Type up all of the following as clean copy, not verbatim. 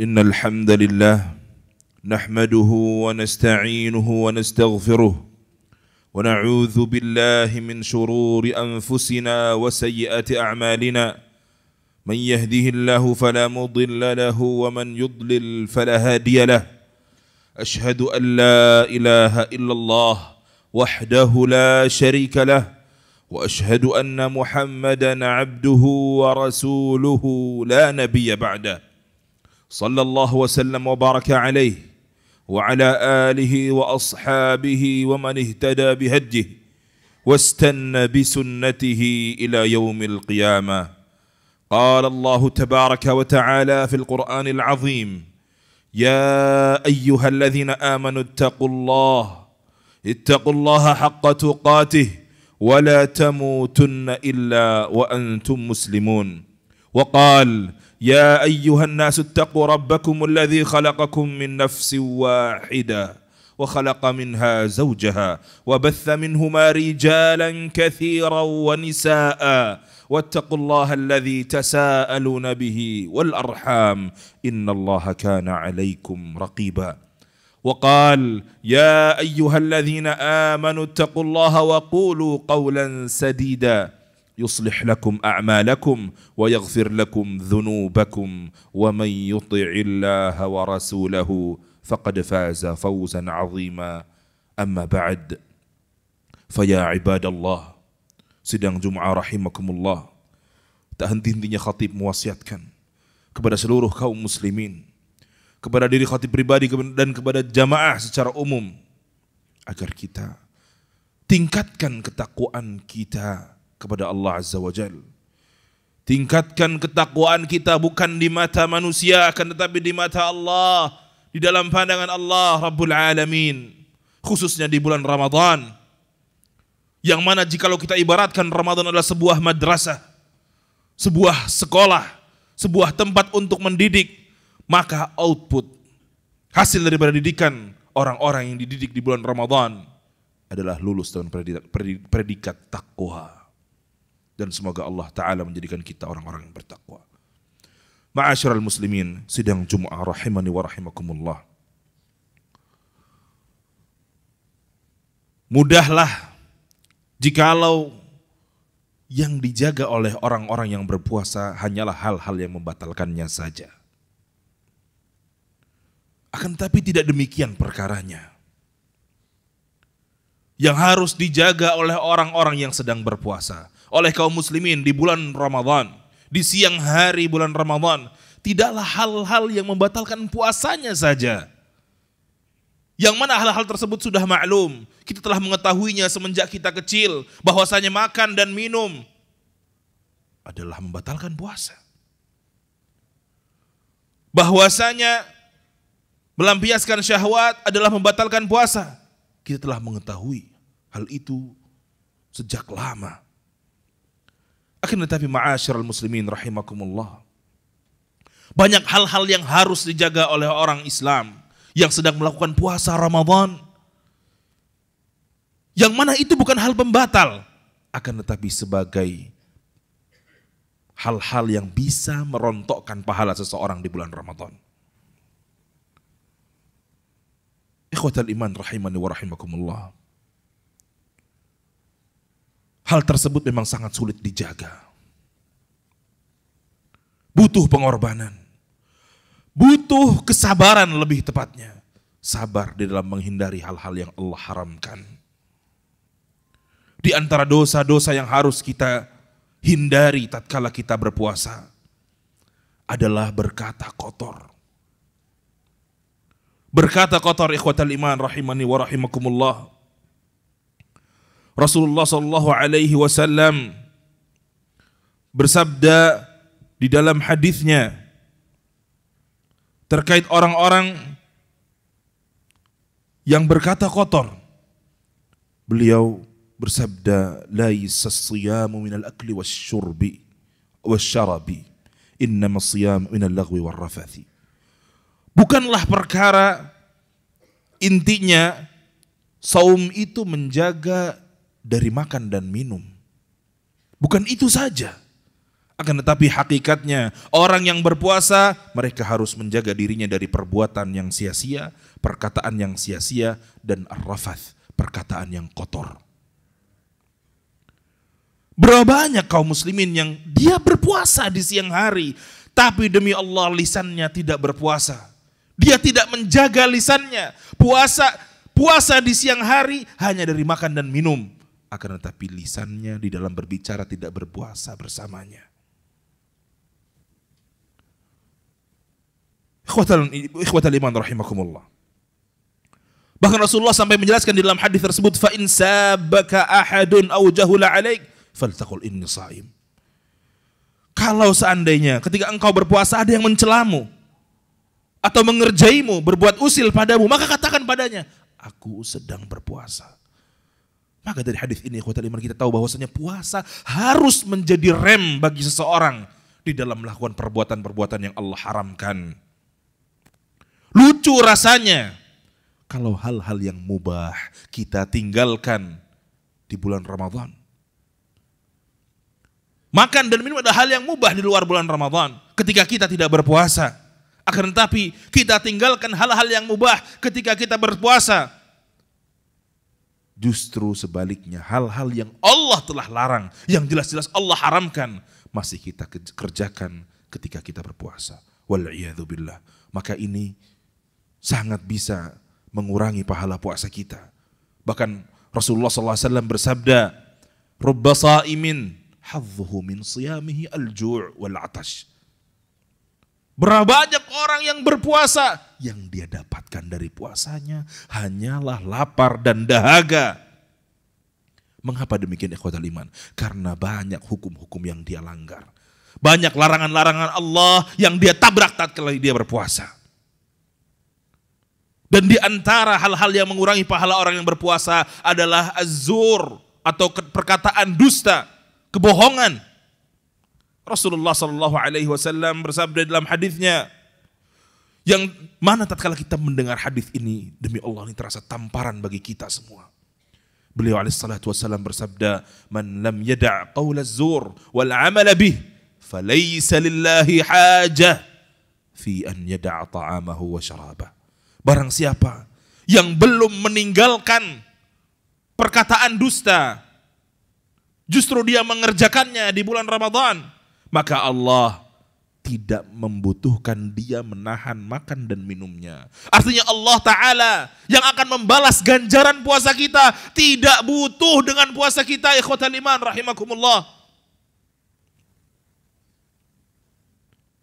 إن الحمد لله نحمده ونستعينه ونستغفره ونعوذ بالله من شرور أنفسنا وسيئات أعمالنا من يهده الله فلا مضل له ومن يضلل فلا هادي له أشهد أن لا إله إلا الله وحده لا شريك له وأشهد أن محمدا عبده ورسوله لا نبي بعده صلى الله وسلم وبارك عليه وعلى آله وأصحابه ومن اهتدى بهديه واستنى بسنته إلى يوم القيامة. قال الله تبارك وتعالى في القرآن العظيم: يا أيها الذين آمنوا اتقوا الله حق تقاته ولا تموتن إلا وأنتم مسلمون. وقال: يا أيها الناس اتقوا ربكم الذي خلقكم من نفس واحدة وخلق منها زوجها وبث منهما رجالا كثيرا ونساء واتقوا الله الذي تساءلون به والأرحام إن الله كان عليكم رقيبا. وقال: يا أيها الذين آمنوا اتقوا الله وقولوا قولا سديدا يصلح لكم أعمالكم ويغفر لكم ذنوبكم ومن يطع الله ورسوله فقد فاز فوزا عظيما. أما بعد فيا عباد الله, sidang Jum'ah rahimakumullah, tak henti-hentinya khatib mewasiatkan kepada seluruh kaum muslimin, kepada diri khatib pribadi dan kepada jamaah secara umum, agar kita tingkatkan ketakwaan kita kepada Allah Azza wa Jal. Tingkatkan ketakwaan kita bukan di mata manusia, akan tetapi di mata Allah, di dalam pandangan Allah Rabbul Alamin, khususnya di bulan Ramadan, yang mana jikalau kita ibaratkan Ramadan adalah sebuah madrasah, sebuah sekolah, sebuah tempat untuk mendidik, maka output hasil daripada didikan orang-orang yang dididik di bulan Ramadan adalah lulus dengan predikat takwa. Dan semoga Allah Ta'ala menjadikan kita orang-orang yang bertakwa. Ma'asyiral muslimin, sidang Jum'ah rahimani wa rahimakumullah. Mudahlah jikalau yang dijaga oleh orang-orang yang berpuasa hanyalah hal-hal yang membatalkannya saja. Akan tapi tidak demikian perkaranya. Yang harus dijaga oleh orang-orang yang sedang berpuasa, oleh kaum muslimin di bulan Ramadan, di siang hari bulan Ramadan, tidaklah hal-hal yang membatalkan puasanya saja. Yang mana hal-hal tersebut sudah maklum, kita telah mengetahuinya semenjak kita kecil, bahwasanya makan dan minum adalah membatalkan puasa. Bahwasanya melampiaskan syahwat adalah membatalkan puasa. Kita telah mengetahui hal itu sejak lama. Akan tetapi ma'asyiral muslimin rahimakumullah, banyak hal-hal yang harus dijaga oleh orang Islam yang sedang melakukan puasa Ramadan, yang mana itu bukan hal pembatal, akan tetapi sebagai hal-hal yang bisa merontokkan pahala seseorang di bulan Ramadan. Ikhwatal iman rahimani wa rahimakumullah, hal tersebut memang sangat sulit dijaga. Butuh pengorbanan, butuh kesabaran, lebih tepatnya sabar di dalam menghindari hal-hal yang Allah haramkan. Di antara dosa-dosa yang harus kita hindari tatkala kita berpuasa adalah berkata kotor. Berkata kotor, ikhwatal iman rahimani wa rahimakumullah. Rasulullah sallallahu alaihi wasallam bersabda di dalam hadisnya terkait orang-orang yang berkata kotor. Beliau bersabda, laisa as-siyamu minal akli wasyurbi wasyarabi, innama as-siyamu minal lagwi warrafathi. Bukanlah perkara intinya saum itu menjaga dari makan dan minum. Bukan itu saja. Akan tetapi hakikatnya orang yang berpuasa mereka harus menjaga dirinya dari perbuatan yang sia-sia, perkataan yang sia-sia, dan ar-rafath, perkataan yang kotor. Berapa banyak kaum muslimin yang dia berpuasa di siang hari, tapi demi Allah lisannya tidak berpuasa. Dia tidak menjaga lisannya. Puasa di siang hari hanya dari makan dan minum. Akan tetapi lisannya di dalam berbicara tidak berpuasa bersamanya. Ikhwatal iman rahimakumullah. Bahkan Rasulullah sampai menjelaskan di dalam hadis tersebut, fa in sabaka ahadun aw jahula alaik faltaqul inni shaim. Kalau seandainya ketika engkau berpuasa ada yang mencelamu atau mengerjaimu, berbuat usil padamu, maka katakan padanya, aku sedang berpuasa. Maka dari hadis ini ikhwatal iman kita tahu bahwasanya puasa harus menjadi rem bagi seseorang di dalam melakukan perbuatan-perbuatan yang Allah haramkan. Lucu rasanya kalau hal-hal yang mubah kita tinggalkan di bulan Ramadan. Makan dan minum adalah hal yang mubah di luar bulan Ramadan ketika kita tidak berpuasa. Akan tetapi kita tinggalkan hal-hal yang mubah ketika kita berpuasa. Justru sebaliknya, hal-hal yang Allah telah larang, yang jelas-jelas Allah haramkan, masih kita kerjakan ketika kita berpuasa. Wal'iyadzubillah. Maka ini sangat bisa mengurangi pahala puasa kita. Bahkan Rasulullah SAW bersabda, Rubba sa'imin hadzuhu min siyamihi al-ju' wal-atash. Berapa banyak orang yang berpuasa, yang dia dapatkan dari puasanya hanyalah lapar dan dahaga. Mengapa demikian ikhwatal iman? Karena banyak hukum-hukum yang dia langgar. Banyak larangan-larangan Allah yang dia tabrak tatkala dia berpuasa. Dan di antara hal-hal yang mengurangi pahala orang yang berpuasa adalah az-zur atau perkataan dusta, kebohongan. Rasulullah SAW bersabda dalam hadisnya, yang mana tatkala kita mendengar hadis ini, demi Allah ini terasa tamparan bagi kita semua. Beliau alaihissalam bersabda, man lam yada' qawla az-zur wal 'amala bih falaysa lillahi hajah fi an yada'a ta'amahu wa syarabah. Barang siapa yang belum meninggalkan perkataan dusta, justru dia mengerjakannya di bulan Ramadan, maka Allah tidak membutuhkan dia menahan makan dan minumnya. Artinya Allah Ta'ala yang akan membalas ganjaran puasa kita tidak butuh dengan puasa kita, ikhwatal iman rahimakumullah.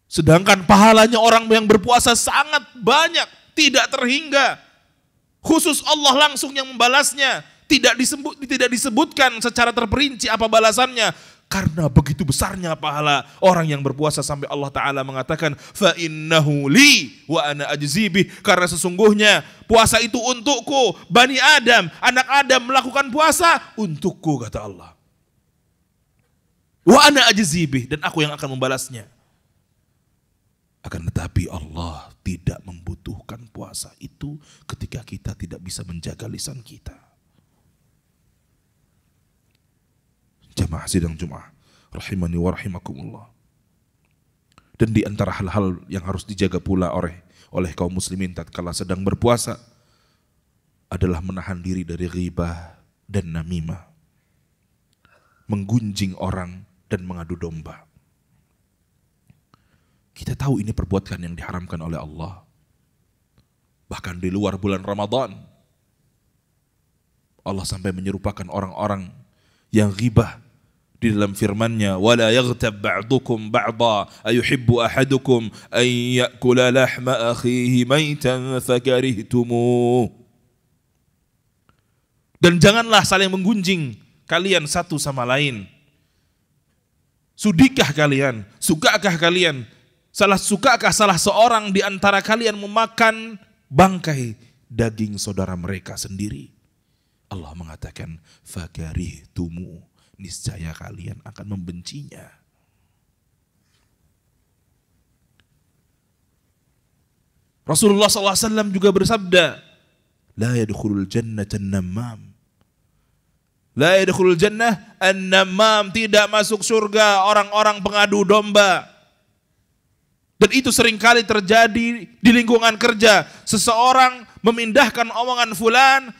Sedangkan pahalanya orang yang berpuasa sangat banyak, tidak terhingga. Khusus Allah langsung yang membalasnya. Tidak disebutkan secara terperinci apa balasannya. Karena begitu besarnya pahala orang yang berpuasa sampai Allah Ta'ala mengatakan, fa innahu li wa ana ajzi bih. Karena sesungguhnya puasa itu untukku. Bani Adam, anak Adam melakukan puasa untukku, kata Allah. Wa ana ajzi bih, dan aku yang akan membalasnya. Akan tetapi Allah tidak membutuhkan puasa itu ketika kita tidak bisa menjaga lisan kita. Jamaah sidang Jumat rahimani wa rahimakumullah. Dan di antara hal-hal yang harus dijaga pula oleh kaum muslimin tatkala sedang berpuasa adalah menahan diri dari ghibah dan namimah, menggunjing orang dan mengadu domba. Kita tahu ini perbuatan yang diharamkan oleh Allah. Bahkan di luar bulan Ramadan, Allah sampai menyerupakan orang-orang yang ghibah di dalam firman-Nya, wala yaghtab ba'dukum ba'dha ayuhibbu ahadukum an ya'kula lahma akhihi maitan fakarihtumuh. Dan janganlah saling menggunjing kalian satu sama lain. Sudikah kalian? Sukakah kalian? Sukakah salah seorang di antara kalian memakan bangkai daging saudara mereka sendiri? Allah mengatakan, fakarihtumu, niscaya kalian akan membencinya. Rasulullah SAW juga bersabda, la yadkhulul jannata an-nammam, La yadkhulul jannah an-namam, tidak masuk surga orang-orang pengadu domba. Dan itu seringkali terjadi di lingkungan kerja. Seseorang memindahkan omongan fulan,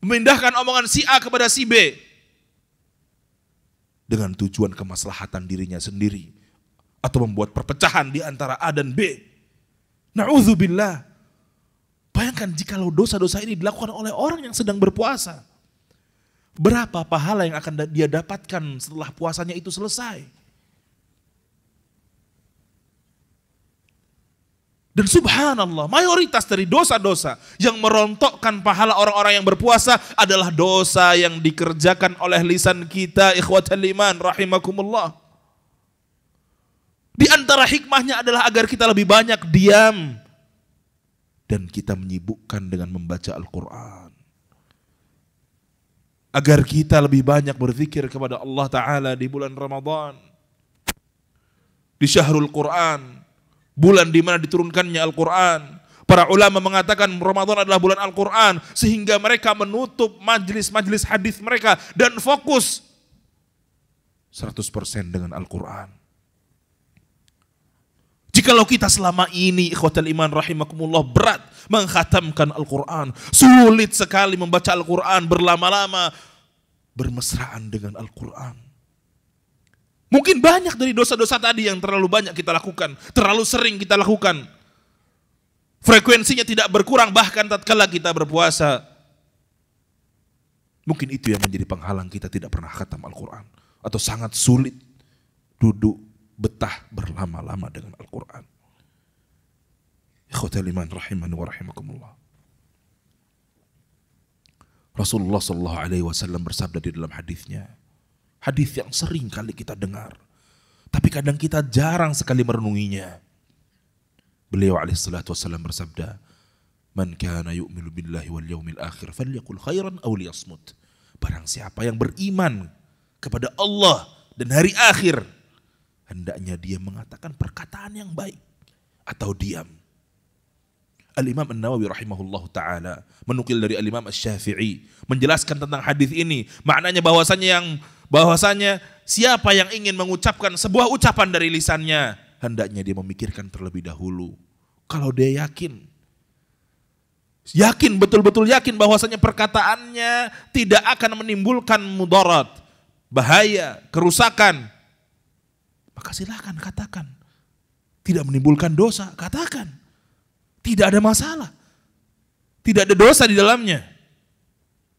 memindahkan omongan si A kepada si B dengan tujuan kemaslahatan dirinya sendiri atau membuat perpecahan di antara A dan B. Na'udzubillah. Bayangkan jikalau dosa-dosa ini dilakukan oleh orang yang sedang berpuasa. Berapa pahala yang akan dia dapatkan setelah puasanya itu selesai? Dan subhanallah, mayoritas dari dosa-dosa yang merontokkan pahala orang-orang yang berpuasa adalah dosa yang dikerjakan oleh lisan kita, ikhwatal iman rahimakumullah. Di antara hikmahnya adalah agar kita lebih banyak diam dan kita menyibukkan dengan membaca Al-Quran. Agar kita lebih banyak berzikir kepada Allah Ta'ala di bulan Ramadan. Di Syahrul Quran, bulan di mana diturunkannya Al-Quran. Para ulama mengatakan Ramadan adalah bulan Al-Quran, sehingga mereka menutup majlis-majlis hadis mereka dan fokus 100% dengan Al-Quran. Jikalau kita selama ini ikhwatal iman rahimakumullah berat mengkhatamkan Al-Quran, sulit sekali membaca Al-Quran berlama-lama, bermesraan dengan Al-Quran. Mungkin banyak dari dosa-dosa tadi yang terlalu banyak kita lakukan, terlalu sering kita lakukan. Frekuensinya tidak berkurang bahkan tatkala kita berpuasa. Mungkin itu yang menjadi penghalang kita tidak pernah khatam Al-Quran. Atau sangat sulit duduk betah berlama-lama dengan Al-Quran. Ikhwatal iman rahimani wa rahimakumullah. Rasulullah SAW bersabda di dalam hadisnya, hadis yang sering kali kita dengar, tapi kadang kita jarang sekali merenunginya. Beliau SAW bersabda, "Man kana yu'minu billahi wal yawmil akhir falyaqul khairan aw liyasmut." Barang siapa yang beriman kepada Allah dan hari akhir, hendaknya dia mengatakan perkataan yang baik atau diam. Al-Imam An-Nawawi rahimahullahu ta'ala menukil dari Al-Imam Asy-Syafi'i menjelaskan tentang hadis ini. Maknanya bahwasanya siapa yang ingin mengucapkan sebuah ucapan dari lisannya, hendaknya dia memikirkan terlebih dahulu. Kalau dia yakin betul-betul yakin bahwasanya perkataannya tidak akan menimbulkan mudarat, bahaya, kerusakan, maka silakan katakan. Tidak menimbulkan dosa, katakan. Tidak ada masalah. Tidak ada dosa di dalamnya.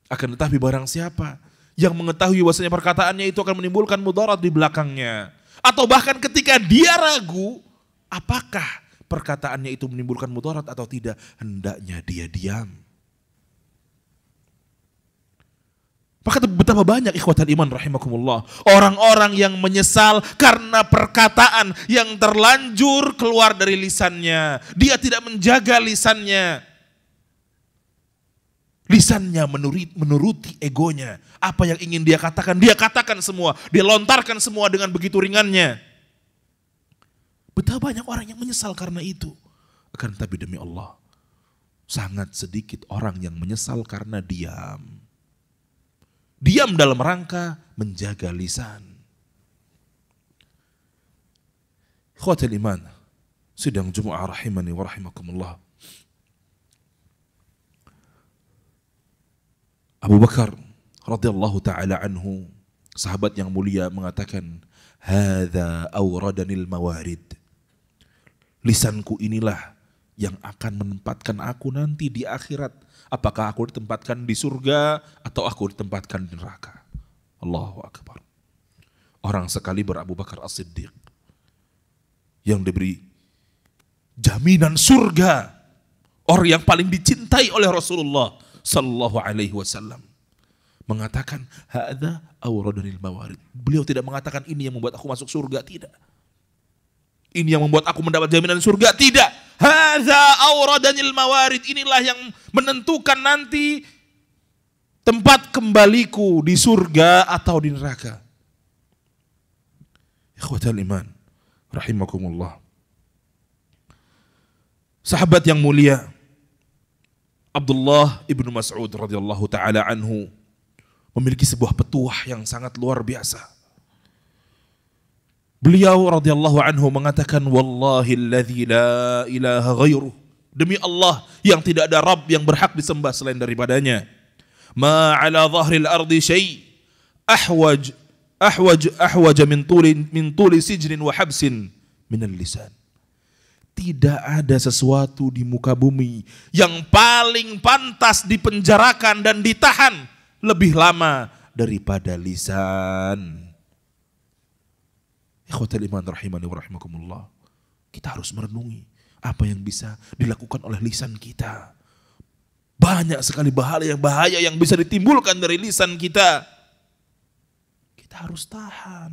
Akan tetapi barang siapa yang mengetahui bahwasanya perkataannya itu akan menimbulkan mudarat di belakangnya, atau bahkan ketika dia ragu apakah perkataannya itu menimbulkan mudarat atau tidak, hendaknya dia diam. Maka betapa banyak ikhwatal iman rahimakumullah orang-orang yang menyesal karena perkataan yang terlanjur keluar dari lisannya. Dia tidak menjaga lisannya. Lisannya menuruti egonya. Apa yang ingin dia katakan semua. Dia lontarkan semua dengan begitu ringannya. Betapa banyak orang yang menyesal karena itu. Akan tetapi demi Allah, sangat sedikit orang yang menyesal karena diam. Diam dalam rangka menjaga lisan. Ikhwatul iman, sidang Jumu'ah rahimani wa rahimakumullah. Abu Bakar radhiyallahu ta'ala anhu, sahabat yang mulia, mengatakan, "Hadza awradanil mawarid." Lisanku inilah yang akan menempatkan aku nanti di akhirat. Apakah aku ditempatkan di surga atau aku ditempatkan di neraka? Allahu Akbar. Orang sekali Abu Bakar As-Siddiq yang diberi jaminan surga, orang yang paling dicintai oleh Rasulullah sallallahu alaihi wasallam, mengatakan hadza awradanil mawarid. Beliau tidak mengatakan ini yang membuat aku masuk surga, tidak. Ini yang membuat aku mendapat jaminan surga, tidak. Hadza awradanil mawarid, inilah yang menentukan nanti tempat kembaliku di surga atau di neraka. Ikhwatal iman rahimakumullah. Sahabat yang mulia Abdullah ibnu Mas'ud radhiyallahu taala anhu memiliki sebuah petuah yang sangat luar biasa. Beliau radhiyallahu anhu mengatakan, wallahi alladzi la ilaha ghairuh, demi Allah yang tidak ada Rabb yang berhak disembah selain daripadanya. Ma ala dhahril ardi syai' ahwaj min tuli sijnin wa habsin minal lisan. Tidak ada sesuatu di muka bumi yang paling pantas dipenjarakan dan ditahan lebih lama daripada lisan. Ikhwatal iman rahimani wa rahimakumullah. Kita harus merenungi apa yang bisa dilakukan oleh lisan kita. Banyak sekali bahaya yang bisa ditimbulkan dari lisan kita. Kita harus tahan.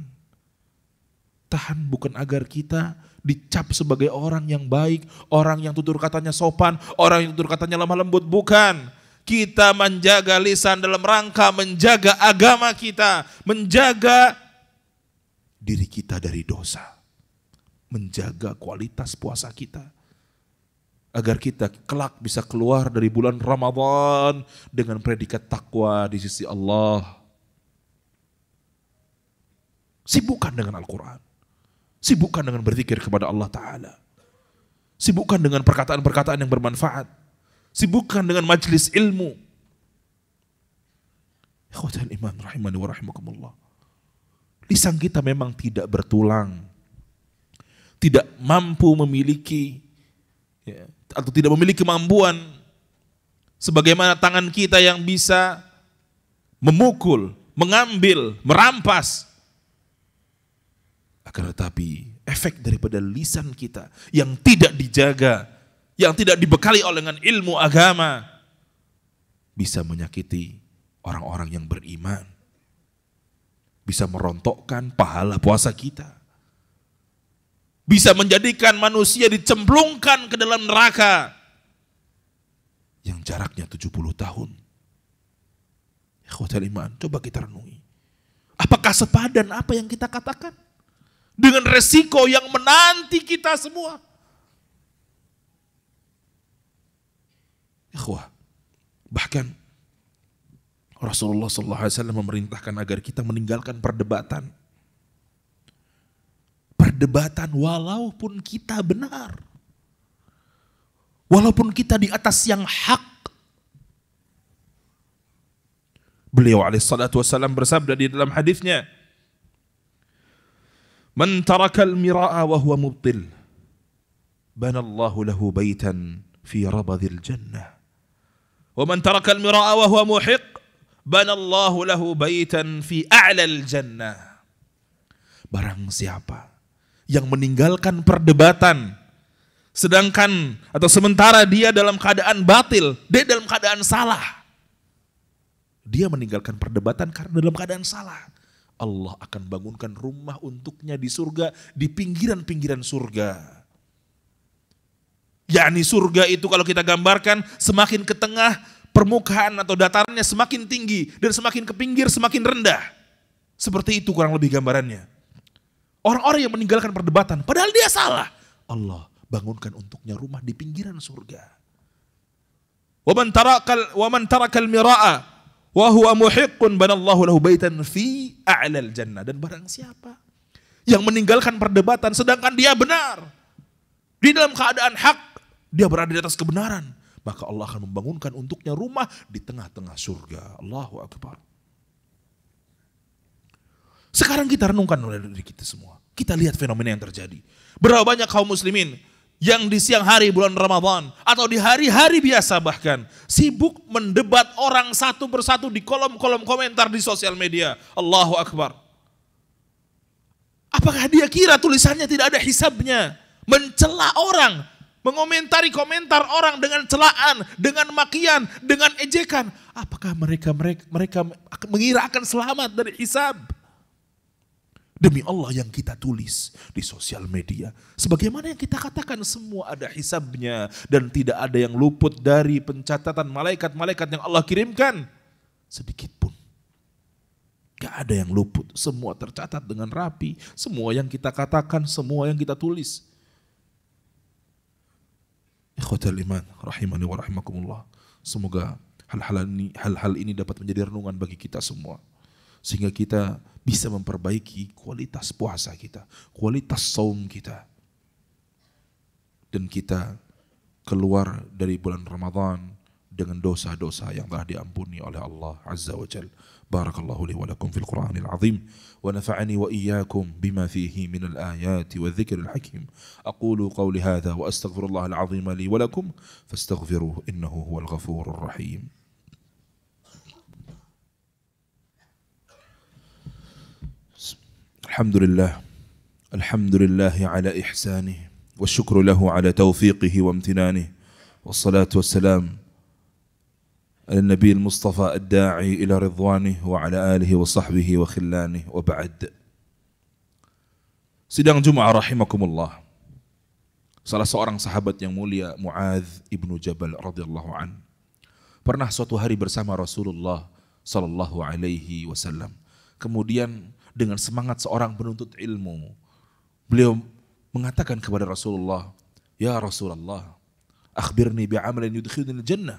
Tahan bukan agar kita dicap sebagai orang yang baik, orang yang tutur katanya sopan, orang yang tutur katanya lemah lembut. Bukan. Kita menjaga lisan dalam rangka menjaga agama kita, menjaga diri kita dari dosa, menjaga kualitas puasa kita, agar kita kelak bisa keluar dari bulan Ramadan dengan predikat takwa di sisi Allah. Sibukkan dengan Al-Quran, sibukkan dengan berzikir kepada Allah Ta'ala, sibukkan dengan perkataan-perkataan yang bermanfaat, sibukkan dengan majlis ilmu. Ikhwatal iman rahimani wa rahimakumullah. Lisan kita memang tidak bertulang, tidak mampu memiliki atau tidak memiliki kemampuan sebagaimana tangan kita yang bisa memukul, mengambil, merampas. Akan tetapi efek daripada lisan kita yang tidak dijaga, yang tidak dibekali oleh dengan ilmu agama, bisa menyakiti orang-orang yang beriman, bisa merontokkan pahala puasa kita, bisa menjadikan manusia dicemplungkan ke dalam neraka yang jaraknya 70 tahun. Ikhwatal iman, coba kita renungi. Apakah sepadan apa yang kita katakan dengan resiko yang menanti kita semua? Ikhwah, bahkan Rasulullah SAW memerintahkan agar kita meninggalkan perdebatan. Perdebatan walaupun kita benar. Walaupun kita di atas yang hak. Beliau alaihissalatu wassalam bersabda di dalam hadisnya, Man tarakal mira'a wa huwa mubtil, banallahu lahu baitan fi rabadil jannah. Wa man tarakal mira'a wa huwa muhiq, banallahu lahu baitan fi a'lal jannah. Barang siapa yang meninggalkan perdebatan sedangkan atau sementara dia dalam keadaan batil, dia dalam keadaan salah. Dia meninggalkan perdebatan karena dalam keadaan salah. Allah akan bangunkan rumah untuknya di surga, di pinggiran-pinggiran surga. Yakni surga itu kalau kita gambarkan semakin ke tengah, permukaan atau datarannya semakin tinggi dan semakin ke pinggir semakin rendah. Seperti itu kurang lebih gambarannya. Orang-orang yang meninggalkan perdebatan padahal dia salah, Allah bangunkan untuknya rumah di pinggiran surga. Wa man tarakal mira'a wa huwa muhiqqun banallahu lahu baitan fi a'lal jannah. Dan barang siapa yang meninggalkan perdebatan sedangkan dia benar, di dalam keadaan hak, dia berada di atas kebenaran, maka Allah akan membangunkan untuknya rumah di tengah-tengah surga. Allahu Akbar. Sekarang kita renungkan oleh diri kita semua. Kita lihat fenomena yang terjadi. Berapa banyak kaum muslimin yang di siang hari bulan Ramadan atau di hari-hari biasa bahkan sibuk mendebat orang satu persatu di kolom-kolom komentar di sosial media. Allahu Akbar. Apakah dia kira tulisannya tidak ada hisabnya? Mencela orang, mengomentari komentar orang dengan celaan, dengan makian, dengan ejekan. Apakah mereka mengira akan selamat dari hisab? Demi Allah yang kita tulis di sosial media, sebagaimana yang kita katakan, semua ada hisabnya dan tidak ada yang luput dari pencatatan malaikat-malaikat yang Allah kirimkan sedikit pun. Gak ada yang luput, semua tercatat dengan rapi, semua yang kita katakan, semua yang kita tulis. Ikhwatal iman rahimani wa rahimakumullah. Semoga Hal-hal ini dapat menjadi renungan bagi kita semua. Sehingga kita bisa memperbaiki kualitas puasa kita, kualitas saum kita. Dan kita keluar dari bulan Ramadan dengan dosa-dosa yang telah diampuni oleh Allah Azza wa Jalla. Barakallahu li wa lakum fil Qur'anil azim wa nafa'ani wa iyyakum bima fihi min al-ayati wa dhikril hakim. Aqulu qawli hadha wa astaghfirullahal azim li wa lakum fastaghfiruhu innahu huwal ghafurur rahim. Alhamdulillahi ala ihsanih wa syukru lahu ala taufiqihi wa amtinanih wassalatu wassalam ala nabi al-mustafa ad-da'i ila ridwanih wa ala alihi wa sahbihi wa khillanih wa ba'd. Sidang Jum'ah rahimakumullah. Salah seorang sahabat yang mulia, Mu'adz ibnu Jabal radhiyallahu an, pernah suatu hari bersama Rasulullah sallallahu alaihi wasallam. Kemudian dengan semangat seorang penuntut ilmu, beliau mengatakan kepada Rasulullah, "Ya Rasulullah, akhbirni bi'amalin yudkhiluni al-jannah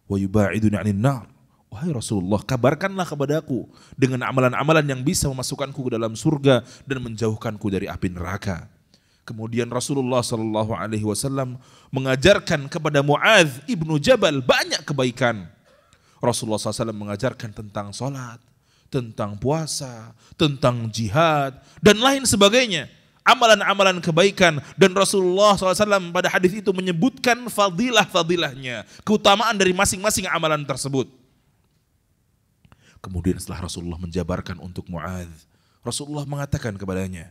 wa yuba'iduni 'anil nar." Wahai Rasulullah, kabarkanlah kepadaku dengan amalan-amalan yang bisa memasukkanku ke dalam surga dan menjauhkanku dari api neraka. Kemudian Rasulullah sallallahu alaihi wasallam mengajarkan kepada Mu'adz ibnu Jabal banyak kebaikan. Rasulullah SAW mengajarkan tentang salat, tentang puasa, tentang jihad, dan lain sebagainya. Amalan-amalan kebaikan. Dan Rasulullah SAW pada hadis itu menyebutkan fadilah-fadilahnya, keutamaan dari masing-masing amalan tersebut. Kemudian setelah Rasulullah menjabarkan untuk Mu'adz, Rasulullah mengatakan kepadanya,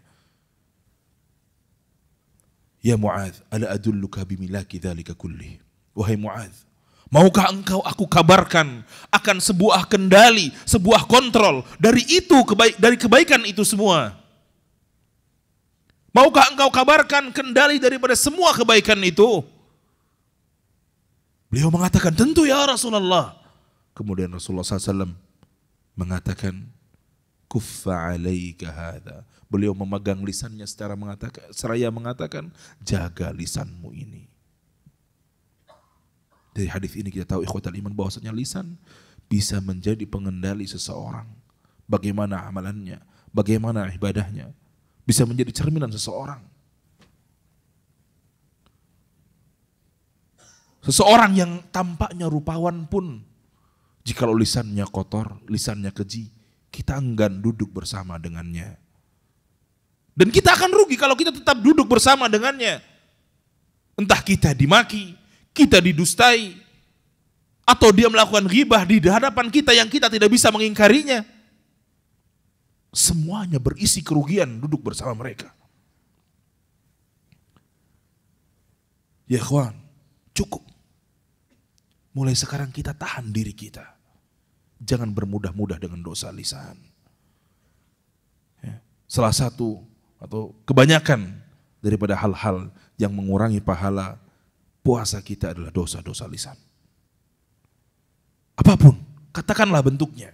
"Ya Mu'adz, ala adulluka bimilaki dzalika kullih." Wahai Mu'adz, maukah engkau aku kabarkan akan sebuah kendali, sebuah kontrol dari kebaikan itu semua? Maukah engkau kabarkan kendali daripada semua kebaikan itu? Beliau mengatakan, tentu ya Rasulullah. Kemudian Rasulullah SAW mengatakan, kuffa alaika hadha. Beliau memegang lisannya seraya mengatakan, jaga lisanmu ini. Dari hadis ini kita tahu ikhwatal iman bahwasanya lisan bisa menjadi pengendali seseorang. Bagaimana amalannya, bagaimana ibadahnya, bisa menjadi cerminan seseorang. Seseorang yang tampaknya rupawan pun, jikalau lisannya kotor, lisannya keji, kita enggan duduk bersama dengannya. Dan kita akan rugi kalau kita tetap duduk bersama dengannya. Entah kita dimaki, kita didustai, atau dia melakukan ghibah di hadapan kita yang kita tidak bisa mengingkarinya. Semuanya berisi kerugian duduk bersama mereka. Ya ikhwan, cukup. Mulai sekarang kita tahan diri kita. Jangan bermudah-mudah dengan dosa lisan. Salah satu atau kebanyakan daripada hal-hal yang mengurangi pahala puasa kita adalah dosa-dosa lisan. Apapun, katakanlah bentuknya.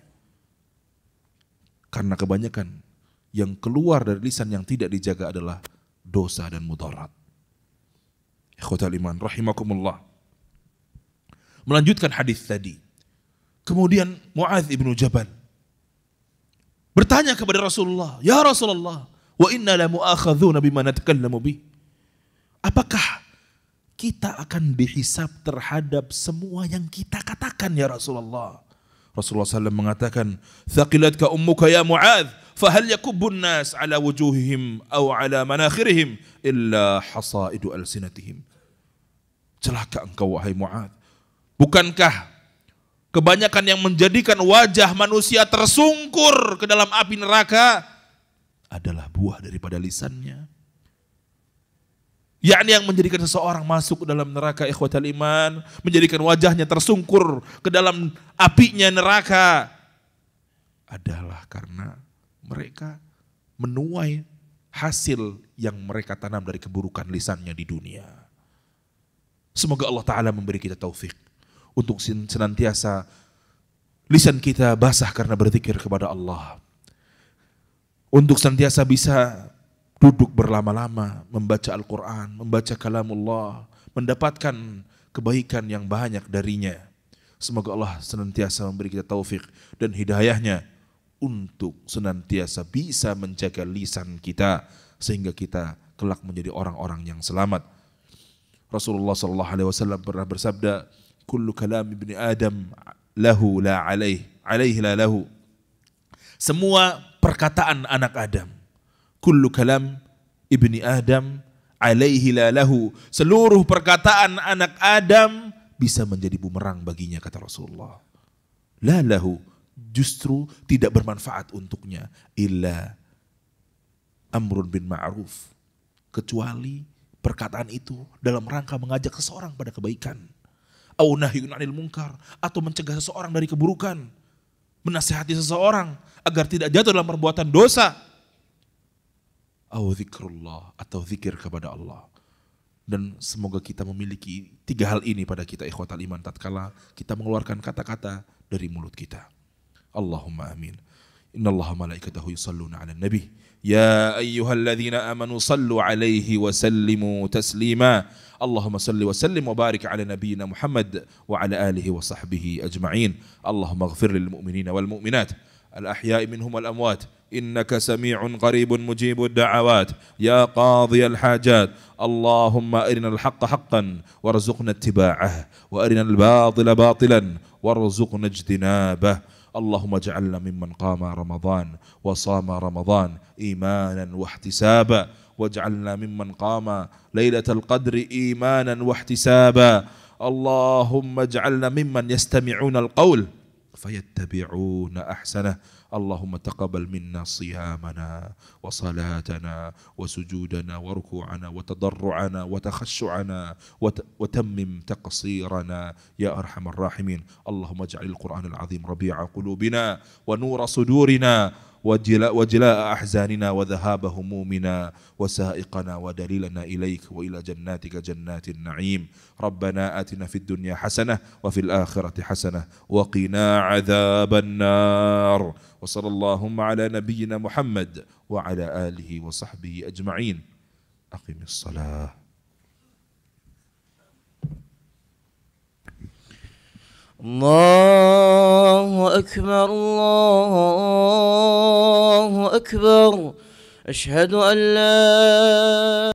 Karena kebanyakan yang keluar dari lisan yang tidak dijaga adalah dosa dan mudarat. Ikhwatal iman rahimakumullah. Melanjutkan hadis tadi. Kemudian Mu'adz ibnu Jabal bertanya kepada Rasulullah, "Ya Rasulullah, wa inna la mu'akhadzuna bima natakallamu bih." Apakah kita akan dihisab terhadap semua yang kita katakan ya Rasulullah? Rasulullah SAW mengatakan, "Thaqilatka ummuka ya Mu'adz, fahal yakubbun nas ala wujuhihim aw ala manakhirihim illa hasaidu alsinatihim." Celaka engkau wahai Mu'adz. Bukankah kebanyakan yang menjadikan wajah manusia tersungkur ke dalam api neraka adalah buah daripada lisannya? Yakni yang menjadikan seseorang masuk ke dalam neraka ikhwatal iman, menjadikan wajahnya tersungkur ke dalam apinya neraka adalah karena mereka menuai hasil yang mereka tanam dari keburukan lisannya di dunia. Semoga Allah Ta'ala memberi kita taufik untuk senantiasa lisan kita basah karena berzikir kepada Allah. Untuk senantiasa bisa duduk berlama-lama, membaca Al-Quran, membaca kalamullah, mendapatkan kebaikan yang banyak darinya. Semoga Allah senantiasa memberi kita taufik dan hidayahnya untuk senantiasa bisa menjaga lisan kita sehingga kita kelak menjadi orang-orang yang selamat. Rasulullah SAW pernah bersabda, kullu kalam ibni Adam lahu la alaih, alaihi la lahu. Semua perkataan anak Adam, kullu kalam ibni Adam alaihi la lahu. Seluruh perkataan anak Adam bisa menjadi bumerang baginya, kata Rasulullah. La lahu, justru tidak bermanfaat untuknya. Illa amrun bin ma'ruf, kecuali perkataan itu dalam rangka mengajak seseorang pada kebaikan. Au nahyun 'anil munkar, atau mencegah seseorang dari keburukan. Menasihati seseorang agar tidak jatuh dalam perbuatan dosa. Au zikrullah, atau zikir kepada Allah. Dan semoga kita memiliki 3 hal ini pada kita ikhwatal iman tatkala kita mengeluarkan kata-kata dari mulut kita. Allahumma amin. Innallaha malaikatahu yusalluna 'alan nabi. Ya ayyuhalladzina amanu sallu 'alaihi wa sallimu taslima. Allahumma salli wa sallim wa barik 'ala nabiyyina Muhammad wa 'ala alihi wa sahbihi ajma'in. Allahumma ighfir lil mu'minina wal mu'minat al-ahya'i minhum wal amwat. إنك سميع قريب مجيب الدعوات يا قاضي الحاجات اللهم أرنا الحق حقا وارزقنا اتباعه وأرنا الباطل باطلا وارزقنا اجتنابه اللهم اجعلنا ممن قام رمضان وصام رمضان إيمانا واحتسابا واجعلنا ممن قام ليلة القدر إيمانا واحتسابا اللهم اجعلنا ممن يستمعون القول فيتبعون أحسنه اللهم تقبل منا صيامنا وصلاتنا وسجودنا وركوعنا وتضرعنا وتخشعنا وتمم تقصيرنا يا أرحم الراحمين اللهم اجعل القرآن العظيم ربيع قلوبنا ونور صدورنا وجلاء أحزاننا وذهاب همومنا وسائقنا ودليلنا إليك وإلى جناتك جنات النعيم ربنا آتنا في الدنيا حسنة وفي الآخرة حسنة وقنا عذاب النار وصلى اللهم على نبينا محمد وعلى آله وصحبه أجمعين أقم الصلاة. الله أكبر الله أكبر أشهد أن لا